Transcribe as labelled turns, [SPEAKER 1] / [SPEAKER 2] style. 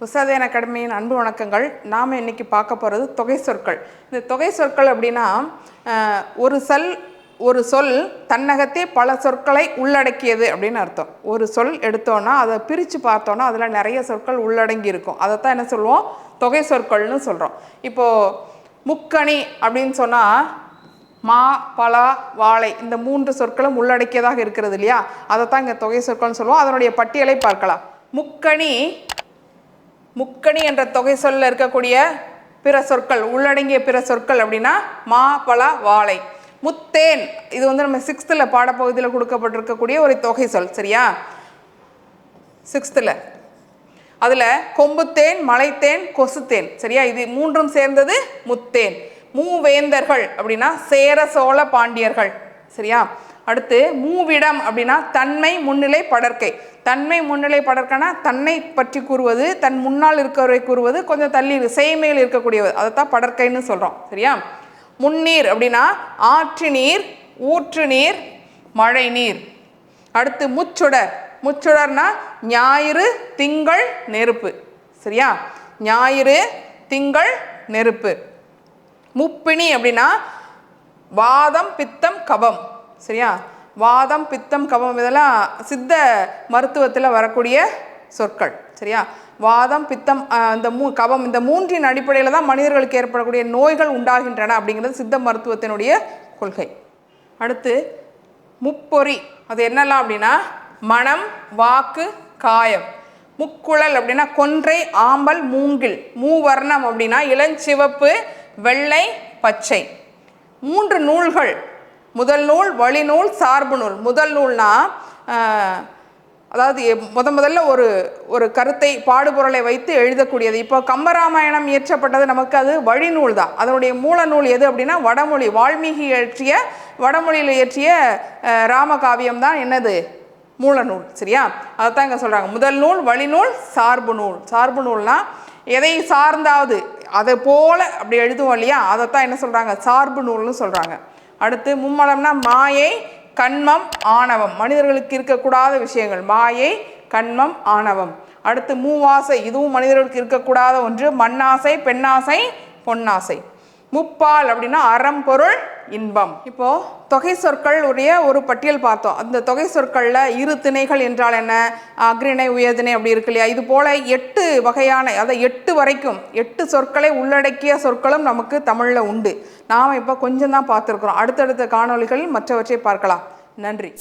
[SPEAKER 1] உசாதேன அகாடமியின் அன்பு வணக்கங்கள். நாம் இன்றைக்கி பார்க்க போகிறது தொகை சொற்கள். இந்த தொகை சொற்கள் அப்படின்னா ஒரு சொல் தன்னகத்தே பல சொற்களை உள்ளடக்கியது அப்படின்னு அர்த்தம். ஒரு சொல் எடுத்தோன்னா அதை பிரித்து பார்த்தோன்னா அதில் நிறைய சொற்கள் உள்ளடங்கி இருக்கும். அதைத்தான் என்ன சொல்லுவோம், தொகை சொற்கள்னு சொல்கிறோம். இப்போது முக்கணி அப்படின்னு சொன்னால் மா, பலா, வாழை இந்த 3 சொற்களும் உள்ளடக்கியதாக இருக்கிறது இல்லையா? அதைத்தான் இங்கே தொகை சொற்கள்னு சொல்லுவோம். அதனுடைய பட்டியலை பார்க்கலாம். முக்கணி என்ற தொகை சொல்ல இருக்கக்கூடிய பிற சொற்கள், உள்ளடங்கிய பிற சொற்கள் அப்படின்னா மா, பலா, வாழை. முத்தேன், இது நம்ம 6th பாடப்பகுதியில் கொடுக்கப்பட்டிருக்கக்கூடிய ஒரு தொகை சொல், சரியா? 6th அதில் கொம்புத்தேன், மலைத்தேன், கொசுத்தேன், சரியா? இது 3ம் சேர்ந்தது முத்தேன். மூவேந்தர்கள் அப்படின்னா சேர, சோழ, பாண்டியர்கள், சரியா? அடுத்து மூவிடம் அப்படின்னா தன்மை, முன்னிலை, படர்க்கை. தன்மை, முன்னிலை, படர்க்கைனா தன்னை பற்றி கூறுவது, தன் முன்னால் இருக்கிறவரை கூறுவது, கொஞ்சம் தள்ளி செய்மையில் இருக்கக்கூடியது, அதைத்தான் படர்க்கைன்னு சொல்கிறோம், சரியா? முன்னீர் அப்படின்னா ஆற்று நீர், ஊற்று நீர், மழை நீர். அடுத்து முச்சுடர்னா ஞாயிறு, திங்கள், நெருப்பு, சரியா? ஞாயிறு, திங்கள், நெருப்பு. முப்பிணி அப்படின்னா வாதம், பித்தம், கபம், சரியா? வாதம், பித்தம், கபம் இதெல்லாம் சித்த மருத்துவத்தில் வரக்கூடிய சொற்கள், சரியா? வாதம், பித்தம், கபம் இந்த 3இன் அடிப்படையில் தான் மனிதர்களுக்கு ஏற்படக்கூடிய நோய்கள் உண்டாகின்றன அப்படிங்கிறது சித்த மருத்துவத்தினுடைய கொள்கை. அடுத்து முப்பொறி, அது என்னெல்லாம் அப்படின்னா மனம், வாக்கு, காயம். முக்குழல் அப்படின்னா கொன்றை, ஆம்பல், மூங்கில். மூவர்ணம் அப்படின்னா இளஞ்சிவப்பு, வெள்ளை, பச்சை. 3 நூல்கள், முதல் நூல், வழிநூல், சார்பு நூல். முதல் நூல்னா அதாவது முதல்ல ஒரு கருத்தை, பாடுபொருளை வைத்து எழுதக்கூடியது. இப்போ கம்பராமாயணம் இயற்றப்பட்டது நமக்கு அது வழிநூல் தான். அதனுடைய மூல நூல் எது அப்படின்னா வடமொழி. வால்மீகி இயற்றிய வடமொழியில் இயற்றிய ராமகாவியம் தான் என்னது, மூல நூல், சரியா? அதைத்தான் இங்கே சொல்கிறாங்க. முதல் நூல், வழிநூல், சார்பு நூல். சார்பு நூல்னா எதை சார்ந்தாவது அதை போல அப்படி எழுதுவோம் இல்லையா, அதைத்தான் என்ன சொல்கிறாங்க, சார்பு நூல்னு சொல்கிறாங்க. அடுத்து மும்மலம்னா மாயை, கண்மம், ஆணவம். மனிதர்களுக்கு இருக்கக்கூடாத விஷயங்கள் மாயை, கண்மம், ஆணவம். அடுத்து மூவாசை, இதுவும் மனிதர்களுக்கு இருக்கக்கூடாத ஒன்று. மண்ணாசை, பெண்ணாசை, பொன்னாசை. முப்பால் அப்படின்னா அறம், பொருள், இன்பம். இப்போது தொகை சொற்கள் உடைய ஒரு பட்டியல் பார்த்தோம். அந்த தொகை சொற்களில் இரு திணைகள் என்றால் என்ன, அக்ரிணை, உயர்திணை அப்படி இருக்கு இல்லையா? இது போல் 8 வகையான, அதாவது 8 வரைக்கும் 8 சொற்களை உள்ளடக்கிய சொற்களும் நமக்கு தமிழில் உண்டு. நாம் இப்போ கொஞ்சம் தான் பார்த்துருக்குறோம். அடுத்தடுத்த காணொளிகளில் மற்றவற்றை பார்க்கலாம். நன்றி.